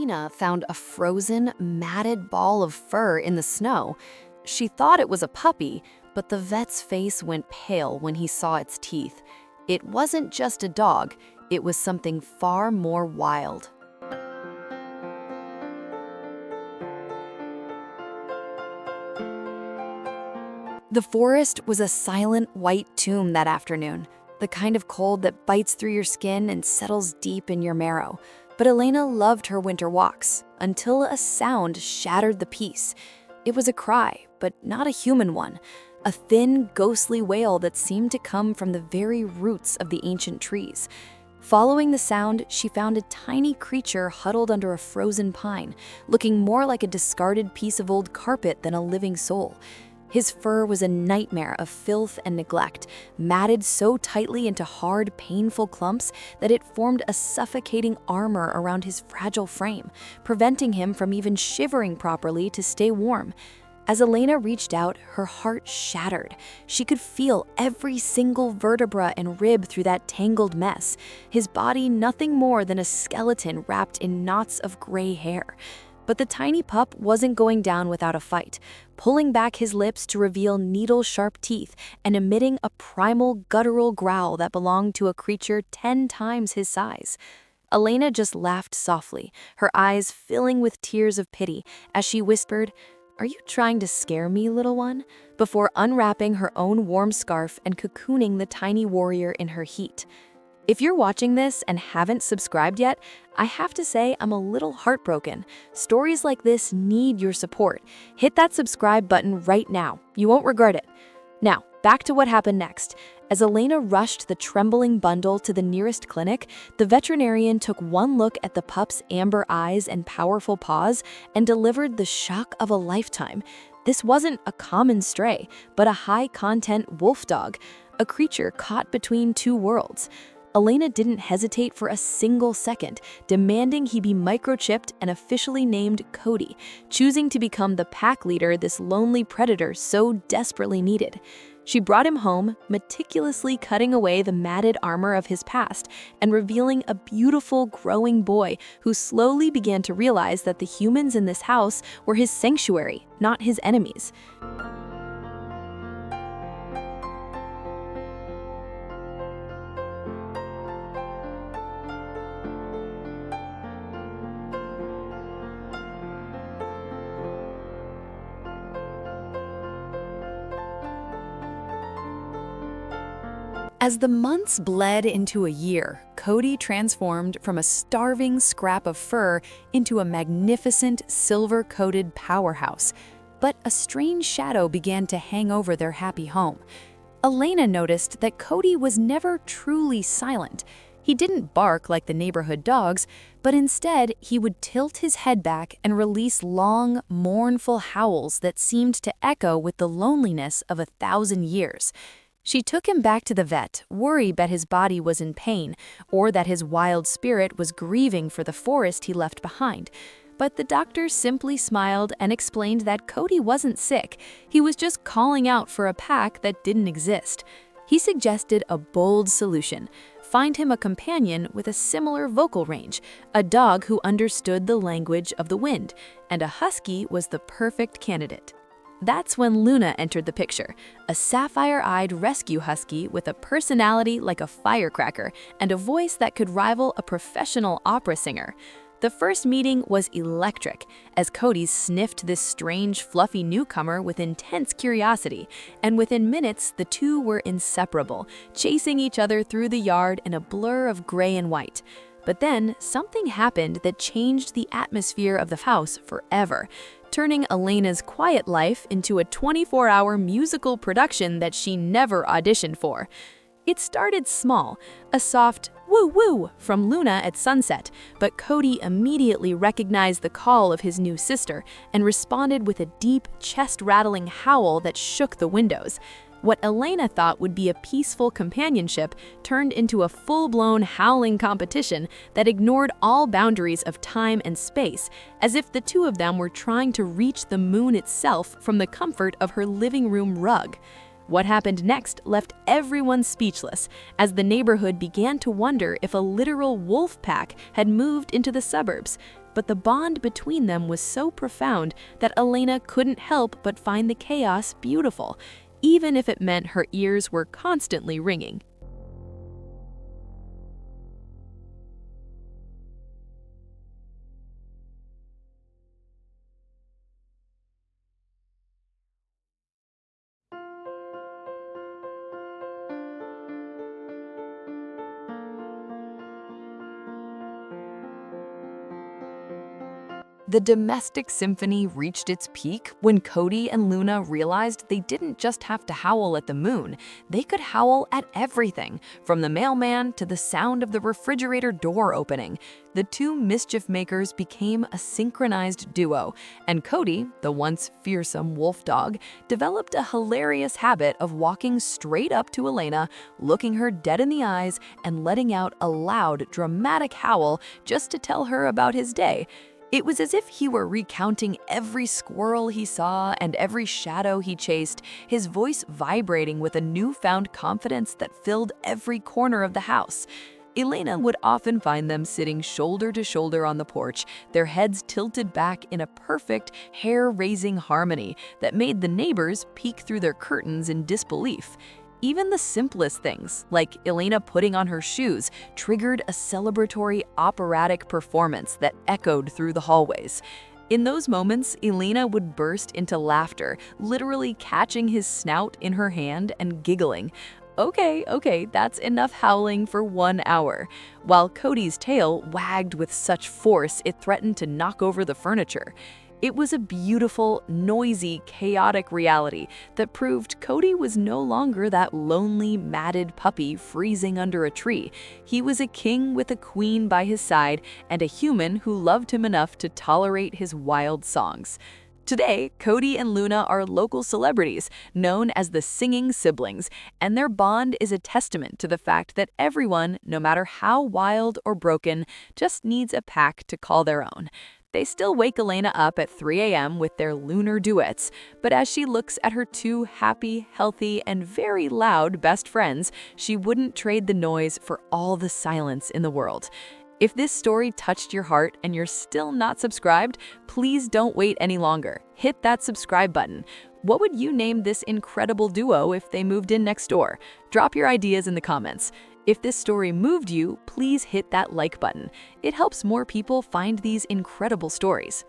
Elena found a frozen, matted ball of fur in the snow. She thought it was a puppy, but the vet's face went pale when he saw its teeth. It wasn't just a dog, it was something far more wild. The forest was a silent white tomb that afternoon, the kind of cold that bites through your skin and settles deep in your marrow. But Elena loved her winter walks, until a sound shattered the peace. It was a cry, but not a human one. A thin, ghostly wail that seemed to come from the very roots of the ancient trees. Following the sound, she found a tiny creature huddled under a frozen pine, looking more like a discarded piece of old carpet than a living soul. His fur was a nightmare of filth and neglect, matted so tightly into hard, painful clumps that it formed a suffocating armor around his fragile frame, preventing him from even shivering properly to stay warm. As Elena reached out, her heart shattered. She could feel every single vertebra and rib through that tangled mess, his body nothing more than a skeleton wrapped in knots of gray hair. But the tiny pup wasn't going down without a fight, pulling back his lips to reveal needle-sharp teeth and emitting a primal, guttural growl that belonged to a creature 10 times his size. Elena just laughed softly, her eyes filling with tears of pity as she whispered, "Are you trying to scare me, little one?" before unwrapping her own warm scarf and cocooning the tiny warrior in her heat. If you're watching this and haven't subscribed yet, I have to say I'm a little heartbroken. Stories like this need your support. Hit that subscribe button right now. You won't regret it. Now, back to what happened next. As Elena rushed the trembling bundle to the nearest clinic, the veterinarian took one look at the pup's amber eyes and powerful paws and delivered the shock of a lifetime. This wasn't a common stray, but a high-content wolfdog, a creature caught between two worlds. Elena didn't hesitate for a single second, demanding he be microchipped and officially named Cody, choosing to become the pack leader this lonely predator so desperately needed. She brought him home, meticulously cutting away the matted armor of his past and revealing a beautiful, growing boy who slowly began to realize that the humans in this house were his sanctuary, not his enemies. As the months bled into a year, Cody transformed from a starving scrap of fur into a magnificent, silver-coated powerhouse. But a strange shadow began to hang over their happy home. Elena noticed that Cody was never truly silent. He didn't bark like the neighborhood dogs, but instead he would tilt his head back and release long, mournful howls that seemed to echo with the loneliness of 1,000 years. She took him back to the vet, worried that his body was in pain or that his wild spirit was grieving for the forest he left behind. But the doctor simply smiled and explained that Cody wasn't sick. He was just calling out for a pack that didn't exist. He suggested a bold solution: find him a companion with a similar vocal range, a dog who understood the language of the wind, and a husky was the perfect candidate. That's when Luna entered the picture, a sapphire-eyed rescue husky with a personality like a firecracker and a voice that could rival a professional opera singer. The first meeting was electric, as Cody sniffed this strange, fluffy newcomer with intense curiosity, and within minutes, the two were inseparable, chasing each other through the yard in a blur of gray and white. But then, something happened that changed the atmosphere of the house forever, turning Elena's quiet life into a 24-hour musical production that she never auditioned for. It started small, a soft woo-woo from Luna at sunset, but Cody immediately recognized the call of his new sister and responded with a deep, chest-rattling howl that shook the windows. What Elena thought would be a peaceful companionship turned into a full-blown howling competition that ignored all boundaries of time and space, as if the two of them were trying to reach the moon itself from the comfort of her living room rug. What happened next left everyone speechless, as the neighborhood began to wonder if a literal wolf pack had moved into the suburbs. but the bond between them was so profound that Elena couldn't help but find the chaos beautiful, even if it meant her ears were constantly ringing. The domestic symphony reached its peak when Cody and Luna realized they didn't just have to howl at the moon, they could howl at everything, from the mailman to the sound of the refrigerator door opening. The two mischief makers became a synchronized duo, and Cody, the once fearsome Wolfdog, developed a hilarious habit of walking straight up to Elena, looking her dead in the eyes, and letting out a loud, dramatic howl just to tell her about his day. It was as if he were recounting every squirrel he saw and every shadow he chased, his voice vibrating with a newfound confidence that filled every corner of the house. Elena would often find them sitting shoulder to shoulder on the porch, their heads tilted back in a perfect, hair-raising harmony that made the neighbors peek through their curtains in disbelief. Even the simplest things, like Elena putting on her shoes, triggered a celebratory operatic performance that echoed through the hallways. In those moments, Elena would burst into laughter, literally catching his snout in her hand and giggling. Okay, that's enough howling for 1 hour. While Cody's tail wagged with such force it threatened to knock over the furniture. It was a beautiful, noisy, chaotic reality that proved Cody was no longer that lonely, matted puppy freezing under a tree. He was a king with a queen by his side and a human who loved him enough to tolerate his wild songs. Today, Cody and Luna are local celebrities, known as the Singing Siblings, and their bond is a testament to the fact that everyone, no matter how wild or broken, just needs a pack to call their own. They still wake Elena up at 3 a.m. with their lunar duets, but as she looks at her two happy, healthy, and very loud best friends, she wouldn't trade the noise for all the silence in the world. If this story touched your heart and you're still not subscribed, please don't wait any longer. Hit that subscribe button. What would you name this incredible duo if they moved in next door? Drop your ideas in the comments. If this story moved you, please hit that like button. It helps more people find these incredible stories.